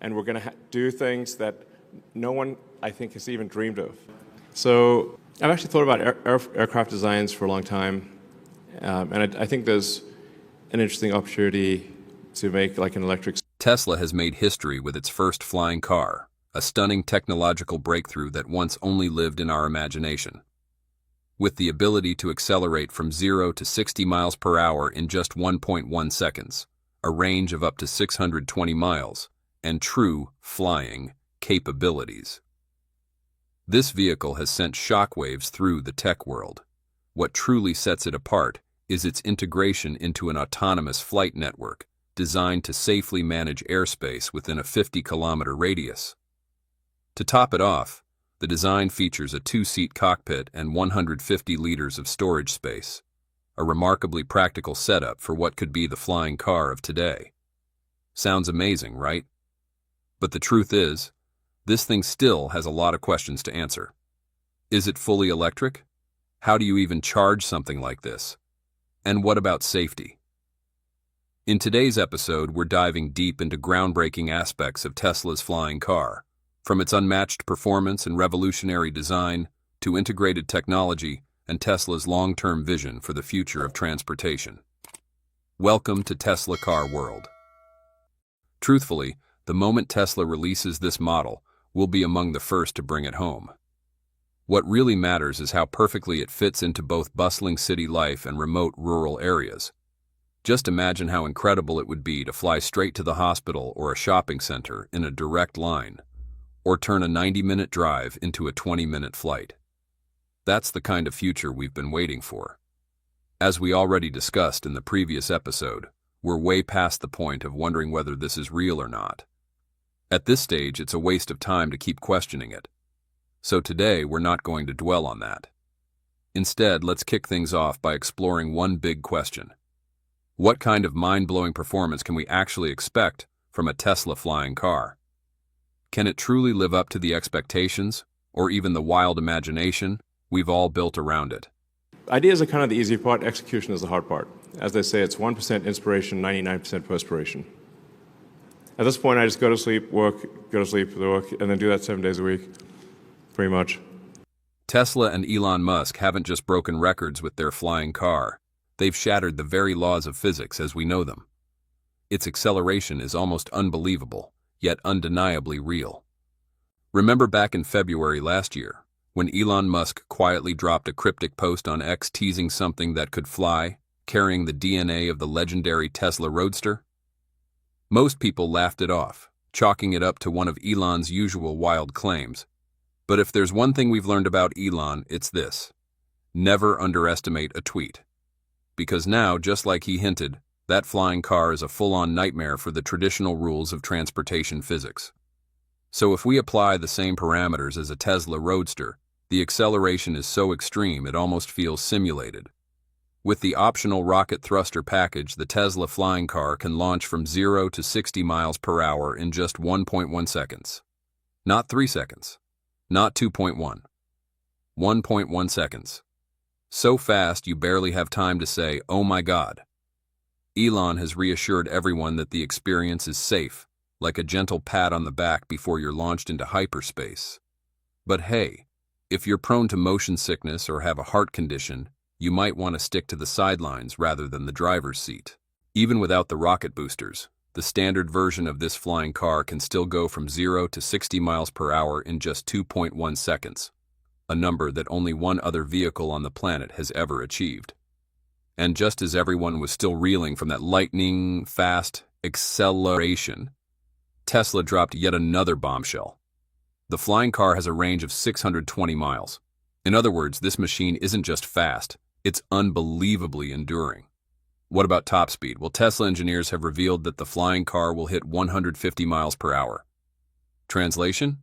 and we're going to do things that no one, I think, has even dreamed of. So I've actually thought about aircraft designs for a long time, and I think there's an interesting opportunity to make like an electric. Tesla has made history with its first flying car, a stunning technological breakthrough that once only lived in our imagination. With the ability to accelerate from 0 to 60 miles per hour in just 1.1 seconds, a range of up to 620 miles, and true flying capabilities. This vehicle has sent shockwaves through the tech world. What truly sets it apart is its integration into an autonomous flight network designed to safely manage airspace within a 50-kilometer radius. To top it off, the design features a 2-seat cockpit and 150 liters of storage space, a remarkably practical setup for what could be the flying car of today. Sounds amazing, right? But the truth is, this thing still has a lot of questions to answer. Is it fully electric? How do you even charge something like this? And what about safety? In today's episode, we're diving deep into groundbreaking aspects of Tesla's flying car, from its unmatched performance and revolutionary design to integrated technology and Tesla's long-term vision for the future of transportation. Welcome to Tesla Car World. Truthfully, the moment Tesla releases this model, we'll be among the first to bring it home. What really matters is how perfectly it fits into both bustling city life and remote rural areas. Just imagine how incredible it would be to fly straight to the hospital or a shopping center in a direct line, or turn a 90-minute drive into a 20-minute flight. That's the kind of future we've been waiting for. As we already discussed in the previous episode, we're way past the point of wondering whether this is real or not. At this stage, it's a waste of time to keep questioning it. So today, we're not going to dwell on that. Instead, let's kick things off by exploring one big question. What kind of mind-blowing performance can we actually expect from a Tesla flying car? Can it truly live up to the expectations, or even the wild imagination we've all built around it? Ideas are kind of the easy part, execution is the hard part. As they say, it's 1% inspiration, 99% perspiration. At this point, I just go to sleep, work, go to sleep, work, and then do that 7 days a week, pretty much. Tesla and Elon Musk haven't just broken records with their flying car. They've shattered the very laws of physics as we know them. Its acceleration is almost unbelievable, yet undeniably real. Remember back in February last year, when Elon Musk quietly dropped a cryptic post on X teasing something that could fly, carrying the DNA of the legendary Tesla Roadster? Most people laughed it off, chalking it up to one of Elon's usual wild claims. But if there's one thing we've learned about Elon, it's this: never underestimate a tweet. Because now, just like he hinted, that flying car is a full-on nightmare for the traditional rules of transportation physics. So if we apply the same parameters as a Tesla Roadster, the acceleration is so extreme it almost feels simulated. With the optional rocket thruster package, the Tesla flying car can launch from 0 to 60 miles per hour in just 1.1 seconds. Not 3 seconds. Not 2.1. 1.1 seconds. So fast you barely have time to say, "Oh my God." Elon has reassured everyone that the experience is safe, like a gentle pat on the back before you're launched into hyperspace. But hey, if you're prone to motion sickness or have a heart condition, you might want to stick to the sidelines rather than the driver's seat. Even without the rocket boosters, the standard version of this flying car can still go from 0 to 60 miles per hour in just 2.1 seconds, a number that only one other vehicle on the planet has ever achieved. And just as everyone was still reeling from that lightning-fast acceleration, Tesla dropped yet another bombshell. The flying car has a range of 620 miles. In other words, this machine isn't just fast, it's unbelievably enduring. What about top speed? Well, Tesla engineers have revealed that the flying car will hit 150 miles per hour. Translation?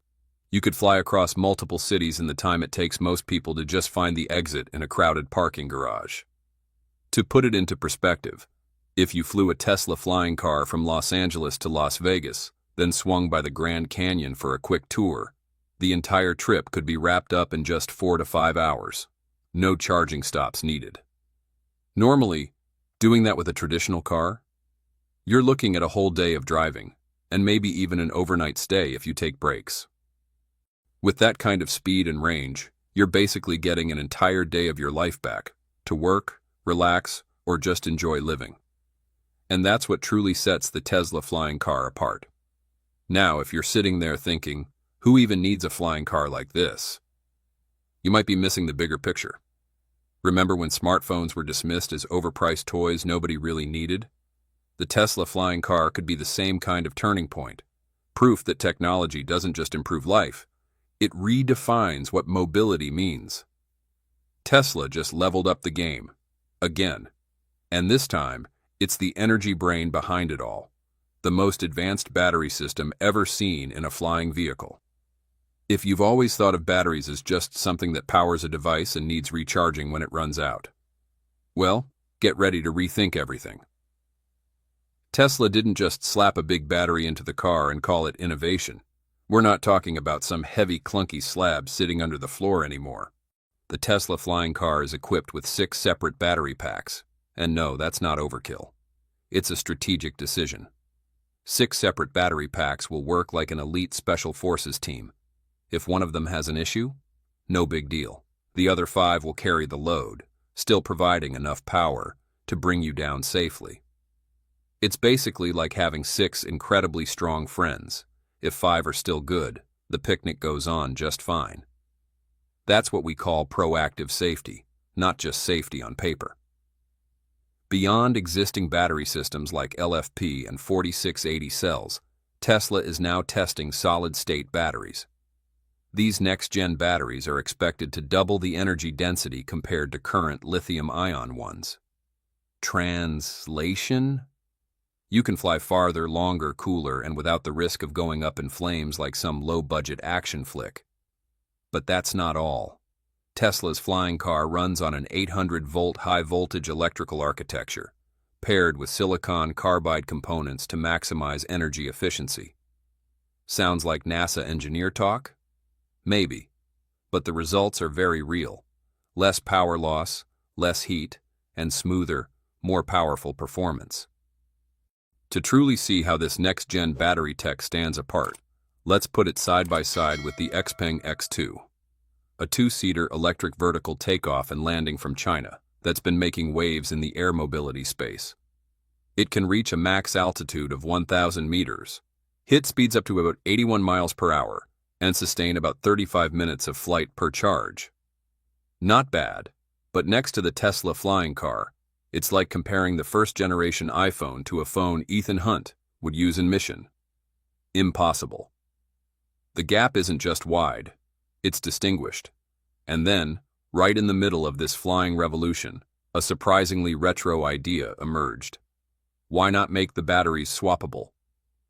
You could fly across multiple cities in the time it takes most people to just find the exit in a crowded parking garage. To put it into perspective, if you flew a Tesla flying car from Los Angeles to Las Vegas, then swung by the Grand Canyon for a quick tour, the entire trip could be wrapped up in just 4 to 5 hours. No charging stops needed. Normally, doing that with a traditional car, you're looking at a whole day of driving, and maybe even an overnight stay if you take breaks. With that kind of speed and range, you're basically getting an entire day of your life back to work, relax, or just enjoy living. And that's what truly sets the Tesla flying car apart. Now, if you're sitting there thinking, who even needs a flying car like this? You might be missing the bigger picture. Remember when smartphones were dismissed as overpriced toys nobody really needed? The Tesla flying car could be the same kind of turning point. Proof that technology doesn't just improve life, it redefines what mobility means. Tesla just leveled up the game. Again. And this time, it's the energy brain behind it all. The most advanced battery system ever seen in a flying vehicle. If you've always thought of batteries as just something that powers a device and needs recharging when it runs out, well, get ready to rethink everything. Tesla didn't just slap a big battery into the car and call it innovation. We're not talking about some heavy, clunky slab sitting under the floor anymore. The Tesla flying car is equipped with 6 separate battery packs. And no, that's not overkill. It's a strategic decision. 6 separate battery packs will work like an elite special forces team. If one of them has an issue, no big deal. The other 5 will carry the load, still providing enough power to bring you down safely. It's basically like having 6 incredibly strong friends. If 5 are still good, the picnic goes on just fine. That's what we call proactive safety, not just safety on paper. Beyond existing battery systems like LFP and 4680 cells, Tesla is now testing solid-state batteries. These next-gen batteries are expected to double the energy density compared to current lithium-ion ones. Translation? You can fly farther, longer, cooler, and without the risk of going up in flames like some low-budget action flick. But that's not all. Tesla's flying car runs on an 800-volt high-voltage electrical architecture, paired with silicon carbide components to maximize energy efficiency. Sounds like NASA engineer talk? Maybe, but the results are very real. Less power loss, less heat, and smoother, more powerful performance. To truly see how this next-gen battery tech stands apart, let's put it side by side with the Xpeng X2, a 2-seater electric vertical takeoff and landing from China that's been making waves in the air mobility space. It can reach a max altitude of 1,000 meters, hit speeds up to about 81 miles per hour, and sustain about 35 minutes of flight per charge. Not bad, but next to the Tesla flying car, it's like comparing the first-generation iPhone to a phone Ethan Hunt would use in mission. Impossible. The gap isn't just wide, it's distinguished. And then, right in the middle of this flying revolution, a surprisingly retro idea emerged. Why not make the batteries swappable?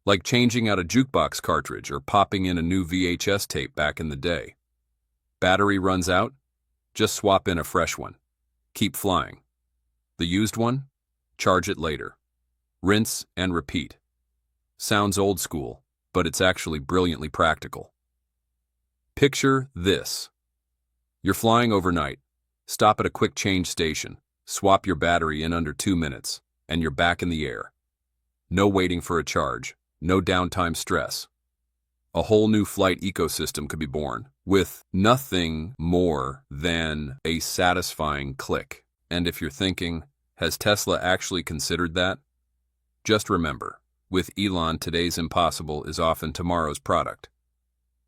Like changing out a jukebox cartridge or popping in a new VHS tape back in the day. Battery runs out? Just swap in a fresh one. Keep flying. The used one? Charge it later. Rinse and repeat. Sounds old school, but it's actually brilliantly practical. Picture this. You're flying overnight. Stop at a quick change station. Swap your battery in under 2 minutes, and you're back in the air. No waiting for a charge. No downtime stress. A whole new flight ecosystem could be born, with nothing more than a satisfying click. And if you're thinking, has Tesla actually considered that? Just remember, with Elon, today's impossible is often tomorrow's product.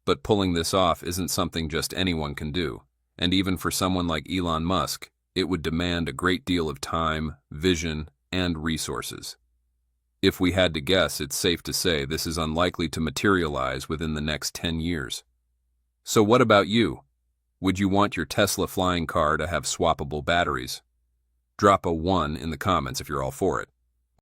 But pulling this off isn't something just anyone can do, and even for someone like Elon Musk, it would demand a great deal of time, vision, and resources. If we had to guess, it's safe to say this is unlikely to materialize within the next 10 years. So what about you? Would you want your Tesla flying car to have swappable batteries? Drop a 1 in the comments if you're all for it.